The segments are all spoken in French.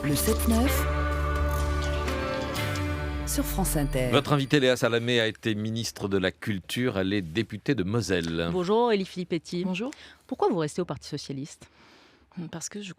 Le 7-9 sur France Inter. Votre invitée Léa Salamé a été ministre de la Culture, elle est députée de Moselle. Bonjour, Élie Filippetti. Bonjour. Pourquoi vous restez au Parti Socialiste ? Parce que je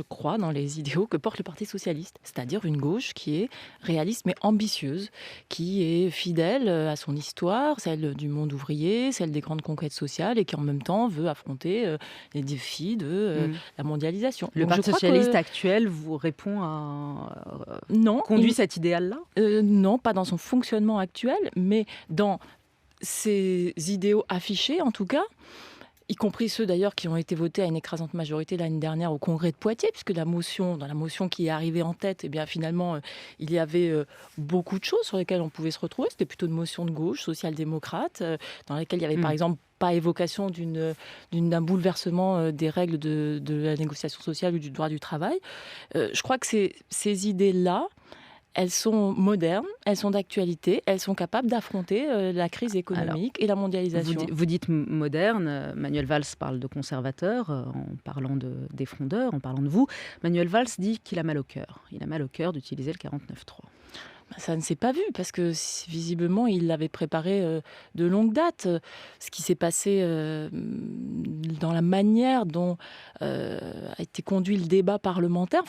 crois dans les idéaux que porte le Parti Socialiste, c'est-à-dire une gauche qui est réaliste mais ambitieuse, qui est fidèle à son histoire, celle du monde ouvrier, celle des grandes conquêtes sociales et qui en même temps veut affronter les défis de la mondialisation. Le Parti Socialiste actuel vous répond à... Non. Conduit cet idéal-là ? Non, pas dans son fonctionnement actuel, mais dans ses idéaux affichés en tout cas, y compris ceux d'ailleurs qui ont été votés à une écrasante majorité l'année dernière au Congrès de Poitiers, puisque dans la motion qui est arrivée en tête, eh bien, finalement, il y avait beaucoup de choses sur lesquelles on pouvait se retrouver. C'était plutôt une motion de gauche, social-démocrate, dans laquelle il y avait par exemple pas évocation d'un bouleversement des règles de la négociation sociale ou du droit du travail. Je crois que ces idées-là, elles sont modernes, elles sont d'actualité, elles sont capables d'affronter la crise économique et la mondialisation. Vous dites moderne, Manuel Valls parle de conservateur, en parlant des frondeurs, en parlant de vous. Manuel Valls dit qu'il a mal au cœur. Il a mal au cœur d'utiliser le 49.3. Ça ne s'est pas vu parce que visiblement il l'avait préparé de longue date. Ce qui s'est passé dans la manière dont a été conduit le débat parlementaire,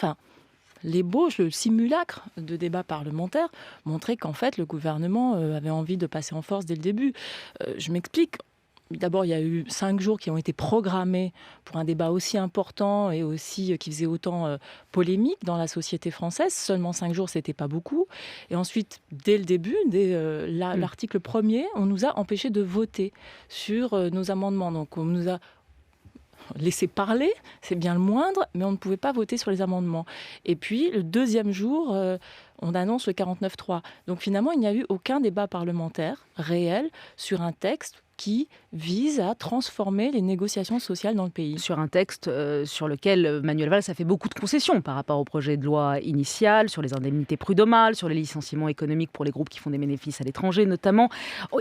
l'ébauche, le simulacre de débat parlementaire montrait qu'en fait, le gouvernement avait envie de passer en force dès le début. Je m'explique. D'abord, il y a eu 5 jours qui ont été programmés pour un débat aussi important et aussi qui faisait autant polémique dans la société française. Seulement 5 jours, c'était pas beaucoup. Et ensuite, dès le début, l'article 1er, on nous a empêchés de voter sur nos amendements. Donc, on nous a laisser parler, c'est bien le moindre, mais on ne pouvait pas voter sur les amendements. Et puis, le deuxième jour, on annonce le 49.3. Donc finalement, il n'y a eu aucun débat parlementaire réel sur un texte qui vise à transformer les négociations sociales dans le pays. Sur un texte sur lequel Manuel Valls a fait beaucoup de concessions par rapport au projet de loi initial, sur les indemnités prud'homales, sur les licenciements économiques pour les groupes qui font des bénéfices à l'étranger notamment.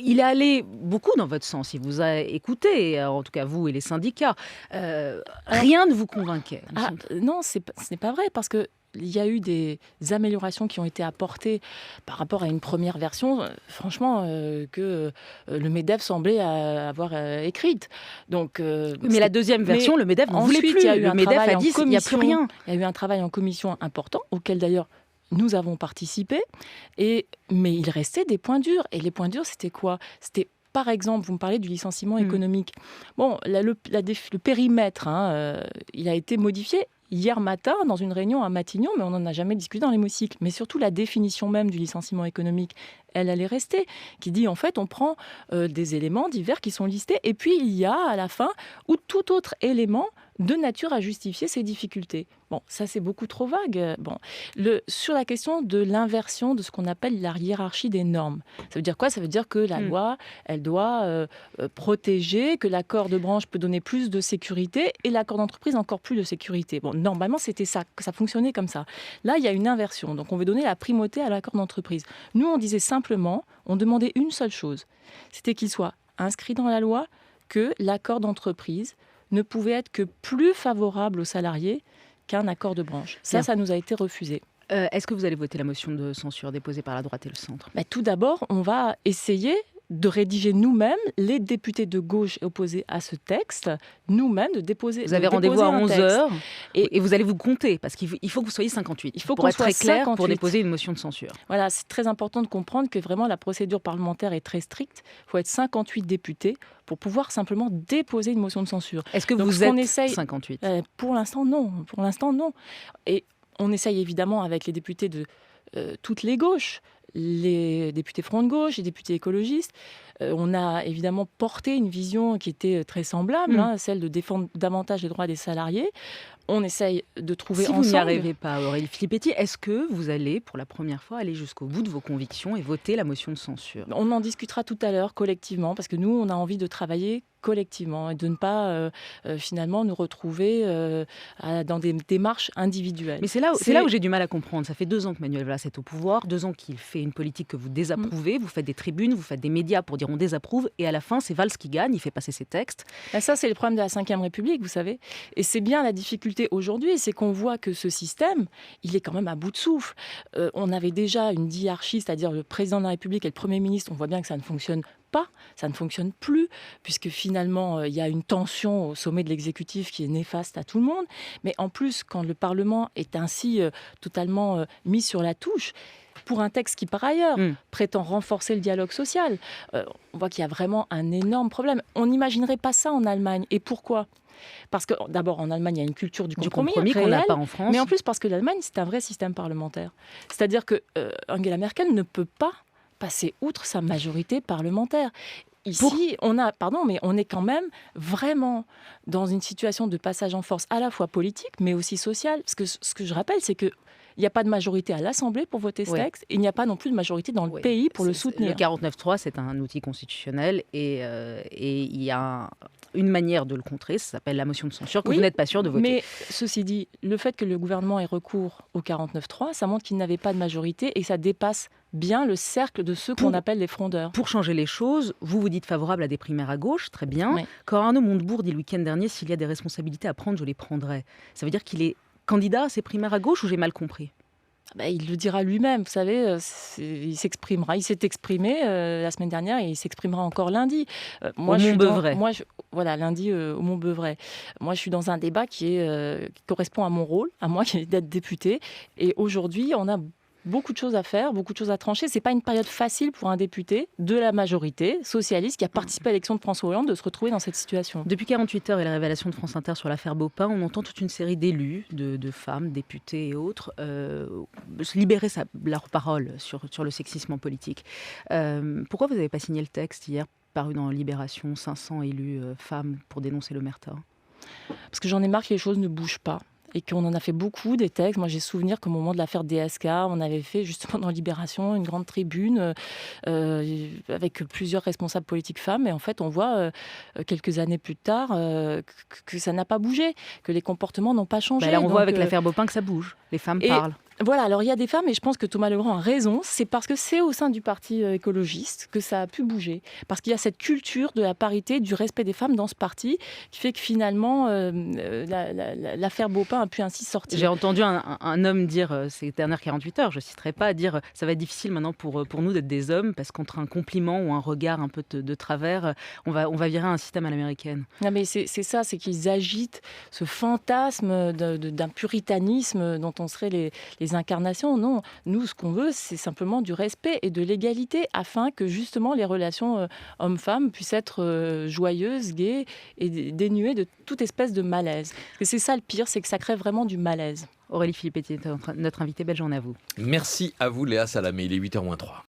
Il est allé beaucoup dans votre sens, il vous a écouté, en tout cas vous et les syndicats. Rien ne vous convainquait. Non, ce n'est pas vrai, parce que il y a eu des améliorations qui ont été apportées par rapport à une première version, franchement, que le MEDEF semblait avoir écrite. Donc, mais la deuxième version, le MEDEF n'en voulait plus. Le MEDEF a dit qu'il n'y a plus rien. Il y a eu un travail en commission important, auquel d'ailleurs nous avons participé, mais il restait des points durs. Et les points durs, c'était quoi ? C'était par exemple, vous me parlez du licenciement économique. Bon, le périmètre, il a été modifié hier matin dans une réunion à Matignon, mais on n'en a jamais discuté dans l'hémicycle. Mais surtout, la définition même du licenciement économique, elle est restée, qui dit en fait on prend des éléments divers qui sont listés et puis il y a à la fin ou tout autre élément de nature à justifier ces difficultés. Bon, ça c'est beaucoup trop vague. Bon, sur la question de l'inversion de ce qu'on appelle la hiérarchie des normes, ça veut dire quoi ? Ça veut dire que la loi, elle doit protéger, que l'accord de branche peut donner plus de sécurité et l'accord d'entreprise encore plus de sécurité. Bon, normalement c'était ça, que ça fonctionnait comme ça. Là, il y a une inversion, donc on veut donner la primauté à l'accord d'entreprise. Nous, on disait simplement, on demandait une seule chose, c'était qu'il soit inscrit dans la loi que l'accord d'entreprise ne pouvait être que plus favorable aux salariés qu'un accord de branche. Ça nous a été refusé. Est-ce que vous allez voter la motion de censure déposée par la droite et le centre ? Tout d'abord, on va essayer de rédiger nous-mêmes, les députés de gauche opposés à ce texte, nous-mêmes de déposer. Vous avez rendez-vous à 11h et vous allez vous compter, parce qu'il faut que vous soyez 58. Il faut pour être très clair 58. Pour déposer une motion de censure. Voilà, c'est très important de comprendre que vraiment la procédure parlementaire est très stricte. Il faut être 58 députés pour pouvoir simplement déposer une motion de censure. Est-ce que vous êtes 58 ? Pour l'instant, non. Et on essaye évidemment avec les députés de toutes les gauches, les députés Front de gauche, les députés écologistes. On a évidemment porté une vision qui était très semblable, celle de défendre davantage les droits des salariés. On essaye de trouver ensemble... Si vous n'y arrivez pas, Aurélie Filippetti, est-ce que vous allez, pour la première fois, aller jusqu'au bout de vos convictions et voter la motion de censure ? On en discutera tout à l'heure collectivement, parce que nous, on a envie de travailler collectivement et de ne pas finalement nous retrouver dans des démarches individuelles. Mais c'est là où j'ai du mal à comprendre. Ça fait 2 ans que Manuel Valls est au pouvoir, 2 ans qu'il fait une politique que vous désapprouvez, vous faites des tribunes, vous faites des médias pour dire c'est-à-dire on désapprouve, et à la fin, c'est Valls qui gagne, il fait passer ses textes. Ben ça, c'est le problème de la Ve République, vous savez. Et c'est bien la difficulté aujourd'hui, c'est qu'on voit que ce système, il est quand même à bout de souffle. On avait déjà une diarchie, c'est-à-dire le président de la République et le Premier ministre, on voit bien que ça ne fonctionne pas, ça ne fonctionne plus, puisque finalement, il y a une tension au sommet de l'exécutif qui est néfaste à tout le monde. Mais en plus, quand le Parlement est ainsi totalement mis sur la touche, pour un texte qui, par ailleurs, prétend renforcer le dialogue social, on voit qu'il y a vraiment un énorme problème. On n'imaginerait pas ça en Allemagne. Et pourquoi ? Parce que, d'abord, en Allemagne, il y a une culture du compromis qu'on n'a pas en France. Mais en plus, parce que l'Allemagne, c'est un vrai système parlementaire. C'est-à-dire que Angela Merkel ne peut pas passer outre sa majorité parlementaire. Ici, on est quand même vraiment dans une situation de passage en force à la fois politique, mais aussi sociale. Parce que ce que je rappelle, c'est que il n'y a pas de majorité à l'Assemblée pour voter ce texte, et il n'y a pas non plus de majorité dans le pays pour le soutenir. Le 49.3, c'est un outil constitutionnel, et il y a une manière de le contrer, ça s'appelle la motion de censure, que vous n'êtes pas sûr de voter. Mais ceci dit, le fait que le gouvernement ait recours au 49.3, ça montre qu'il n'avait pas de majorité, et ça dépasse bien le cercle de ceux qu'on appelle les frondeurs. Pour changer les choses, vous dites favorable à des primaires à gauche, très bien. Quand Arnaud Montebourg dit le week-end dernier, s'il y a des responsabilités à prendre, je les prendrai. Ça veut dire qu'il est candidat à ces primaires à gauche, ou j'ai mal compris ? Il le dira lui-même, vous savez, il s'exprimera. Il s'est exprimé la semaine dernière et il s'exprimera encore lundi. Au Montbeuvray. Lundi au Montbeuvray. Moi, je suis dans un débat qui correspond à mon rôle, à moi qui est d'être députée. Et aujourd'hui, on a beaucoup de choses à faire, beaucoup de choses à trancher. C'est pas une période facile pour un député de la majorité socialiste qui a participé à l'élection de François Hollande de se retrouver dans cette situation. Depuis 48 heures et la révélation de France Inter sur l'affaire Baupin, on entend toute une série d'élus, de femmes, députés et autres, libérer leur parole sur le sexisme en politique. Pourquoi vous n'avez pas signé le texte hier, paru dans Libération, 500 élus femmes pour dénoncer l'omerta ? Parce que j'en ai marre que les choses ne bougent pas. Et qu'on en a fait beaucoup, des textes. Moi, j'ai souvenir qu'au moment de l'affaire DSK, on avait fait justement dans Libération une grande tribune avec plusieurs responsables politiques femmes. Et en fait, on voit quelques années plus tard que ça n'a pas bougé, que les comportements n'ont pas changé. Là, on voit avec l'affaire Baupin que ça bouge. Les femmes parlent. Voilà, alors il y a des femmes, et je pense que Thomas Legrand a raison, c'est parce que c'est au sein du parti écologiste que ça a pu bouger. Parce qu'il y a cette culture de la parité, du respect des femmes dans ce parti, qui fait que finalement, l'affaire Baupin a pu ainsi sortir. J'ai entendu un homme dire, ces dernières 48 heures, je ne citerai pas, dire ça va être difficile maintenant pour nous d'être des hommes, parce qu'entre un compliment ou un regard un peu de travers, on va virer un système à l'américaine. Non mais c'est ça, c'est qu'ils agitent ce fantasme d'un puritanisme dont on serait les incarnations. Non, nous, ce qu'on veut, c'est simplement du respect et de l'égalité afin que justement les relations hommes-femmes puissent être joyeuses, gaies et dénuées de toute espèce de malaise. Parce que c'est ça le pire, c'est que ça crée vraiment du malaise. Aurélie Filippetti, notre invitée, belle journée à vous. Merci à vous Léa Salamé, il est 8h moins 3.